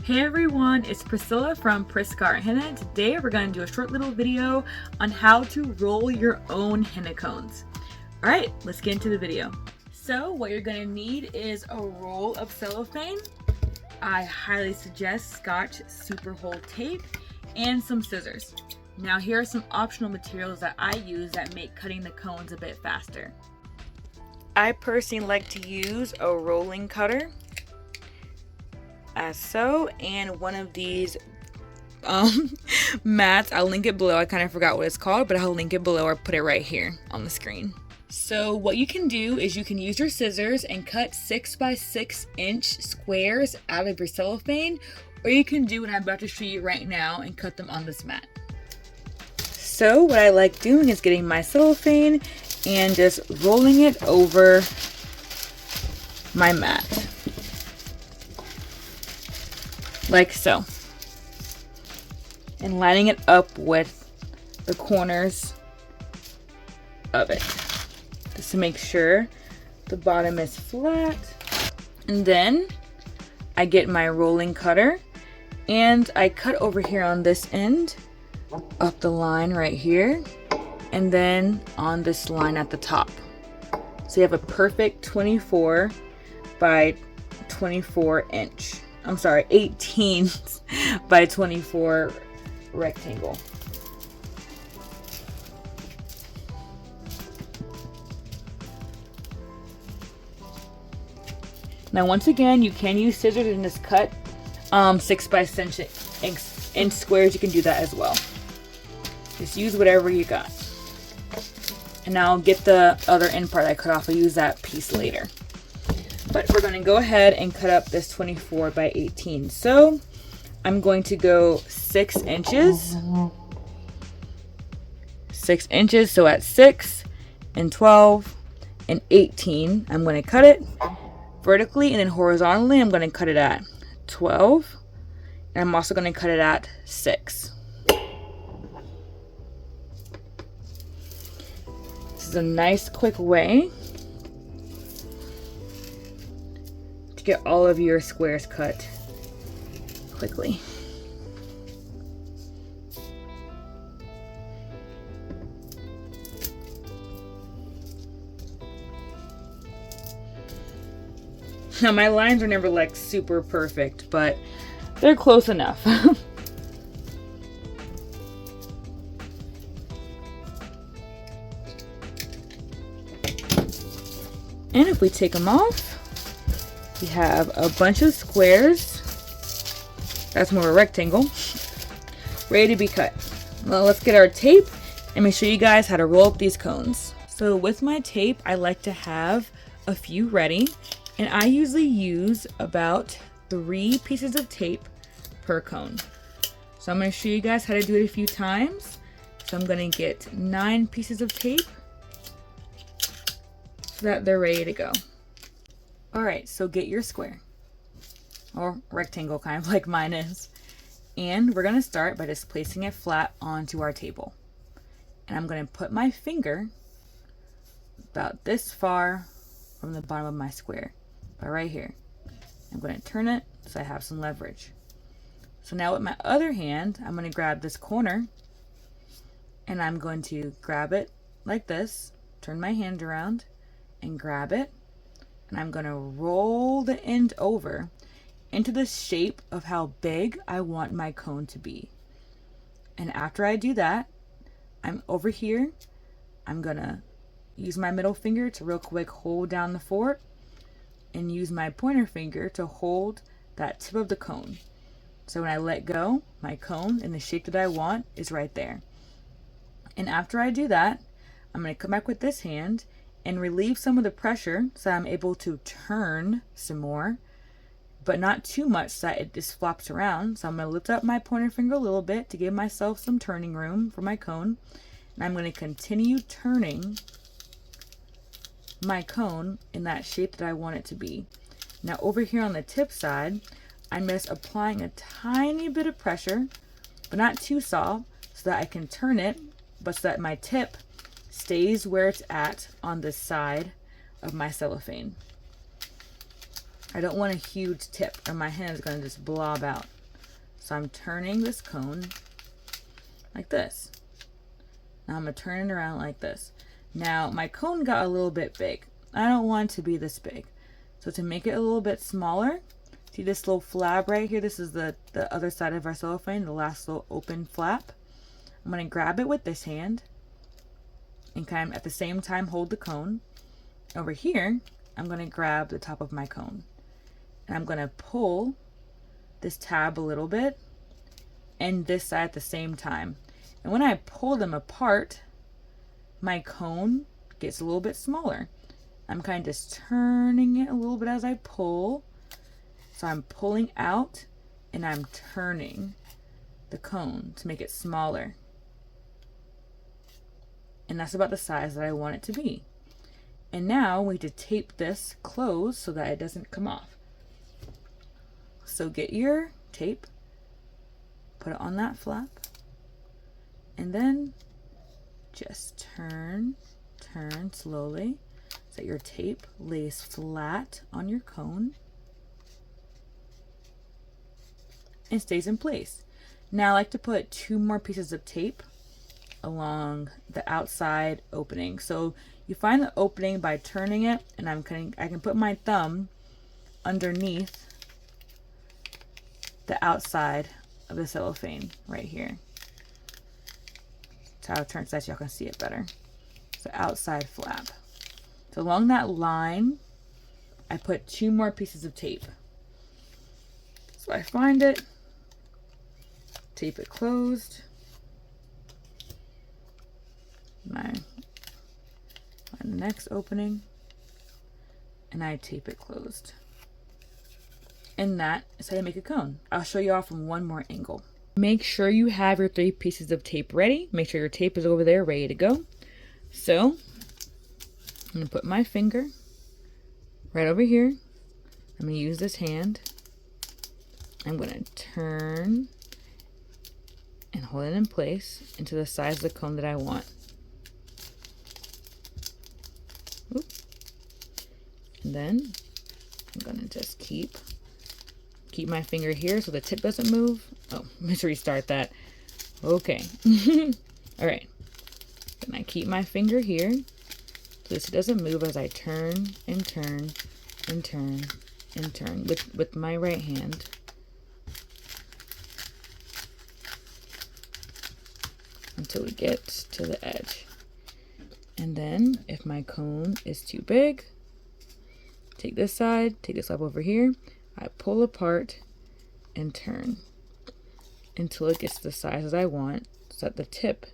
Hey everyone, it's Priscilla from Prisca Art Henna. Today we're going to do a short little video on how to roll your own henna cones. Alright, let's get into the video. So what you're going to need is a roll of cellophane. I highly suggest Scotch Super Hold tape and some scissors. Now here are some optional materials that I use that make cutting the cones a bit faster. I personally like to use a rolling cutter, as so, and one of these mats. I'll link it below. I kind of forgot what it's called, but I'll link it below or put it right here on the screen. So what you can do is you can use your scissors and cut 6 by 6 inch squares out of your cellophane, or you can do what I'm about to show you right now and cut them on this mat. So what I like doing is getting my cellophane and just rolling it over my mat. Like so. And lining it up with the corners of it, just to make sure the bottom is flat. And then I get my rolling cutter and I cut over here on this end, up the line right here, and then on this line at the top. So you have a perfect 24 by 24 inch. I'm sorry, 18 by 24 rectangle. Now once again, you can use scissors and just cut 6 by 6 inch squares. You can do that as well. Just use whatever you got. And now I'll get the other end part I cut off. I'll use that piece later. But we're going to go ahead and cut up this 24 by 18. So I'm going to go 6 inches. 6 inches. So at 6 and 12 and 18, I'm going to cut it vertically, and then horizontally I'm going to cut it at 12. And I'm also going to cut it at 6. This is a nice quick way to get all of your squares cut quickly. Now my lines are never like super perfect, but they're close enough. And if we take them off, we have a bunch of squares. That's more of a rectangle, ready to be cut. Well, let's get our tape and let me show you guys how to roll up these cones. So with my tape, I like to have a few ready, and I usually use about 3 pieces of tape per cone. So I'm going to show you guys how to do it a few times. So I'm going to get 9 pieces of tape so that they're ready to go. Alright, so get your square, or rectangle, kind of like mine is. And we're going to start by just placing it flat onto our table. And I'm going to put my finger about this far from the bottom of my square, but right here. I'm going to turn it so I have some leverage. So now with my other hand, I'm going to grab this corner, and I'm going to grab it like this, turn my hand around, and grab it, and I'm going to roll the end over into the shape of how big I want my cone to be. And after I do that, I'm over here, I'm going to use my middle finger to real quick hold down the fork, and use my pointer finger to hold that tip of the cone. So when I let go, my cone in the shape that I want is right there. And after I do that, I'm going to come back with this hand and relieve some of the pressure so I'm able to turn some more, but not too much so that it just flops around. So I'm going to lift up my pointer finger a little bit to give myself some turning room for my cone. And I'm going to continue turning my cone in that shape that I want it to be. Now over here on the tip side, I'm just applying a tiny bit of pressure, but not too soft, so that I can turn it, but so that my tip stays where it's at on the side of my cellophane. I don't want a huge tip or my hand is going to just blob out. So I'm turning this cone like this. Now I'm gonna turn it around like this. Now my cone got a little bit big. I don't want it to be this big. So to make it a little bit smaller, see this little flap right here? This is the other side of our cellophane, the last little open flap. I'm gonna grab it with this hand and kind of at the same time hold the cone. Over here, I'm gonna grab the top of my cone and I'm gonna pull this tab a little bit and this side at the same time. And when I pull them apart, my cone gets a little bit smaller. I'm kind of just turning it a little bit as I pull. So I'm pulling out and I'm turning the cone to make it smaller. And that's about the size that I want it to be. And now we need to tape this closed so that it doesn't come off. So get your tape, put it on that flap, and then just turn slowly so that your tape lays flat on your cone and stays in place. Now I like to put 2 more pieces of tape along the outside opening. So you find the opening by turning it, and I can put my thumb underneath the outside of the cellophane right here. That's how it turns out so y'all can see it better. It's the outside flap. So along that line, I put 2 more pieces of tape. So I find it, tape it closed. My next opening, and I tape it closed. And that is how you make a cone. I'll show you all from one more angle. Make sure you have your 3 pieces of tape ready. Make sure your tape is over there ready to go. So I'm gonna put my finger right over here. I'm gonna use this hand. I'm gonna turn and hold it in place into the size of the cone that I want. Oop. And then I'm gonna just keep my finger here so the tip doesn't move. Oh, let's restart that. Okay. All right. Then I keep my finger here so this doesn't move as I turn and turn and turn and turn with my right hand. Until we get to the edge. And then if my cone is too big, take this side, take this up over here, I pull apart and turn until it gets the size I want, so that the tip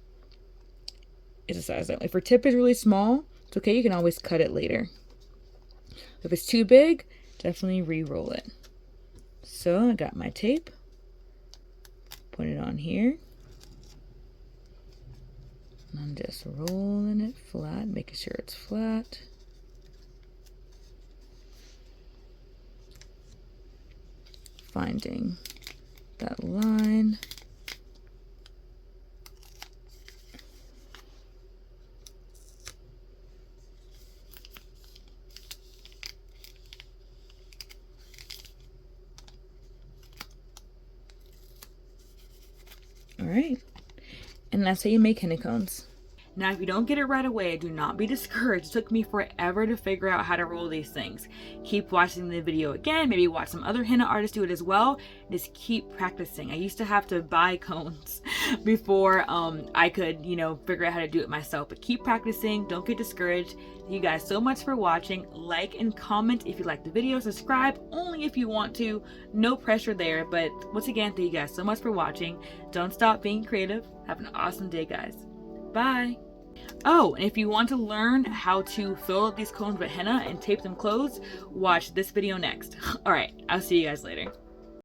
is the size I want. If your tip is really small, it's okay, you can always cut it later. If it's too big, definitely re-roll it. So I got my tape, put it on here. I'm just rolling it flat, making sure it's flat. Finding that line. All right. And that's how you make henna cones. Now, if you don't get it right away, do not be discouraged. It took me forever to figure out how to roll these things. Keep watching the video again, maybe watch some other henna artists do it as well. Just keep practicing. I used to have to buy cones before I could, figure out how to do it myself. But keep practicing, don't get discouraged. Thank you guys so much for watching. Like and comment if you like the video. Subscribe only if you want to. No pressure there. But once again, thank you guys so much for watching. Don't stop being creative. Have an awesome day, guys. Bye. Oh, and if you want to learn how to fill up these cones with henna and tape them closed, watch this video next. All right, I'll see you guys later.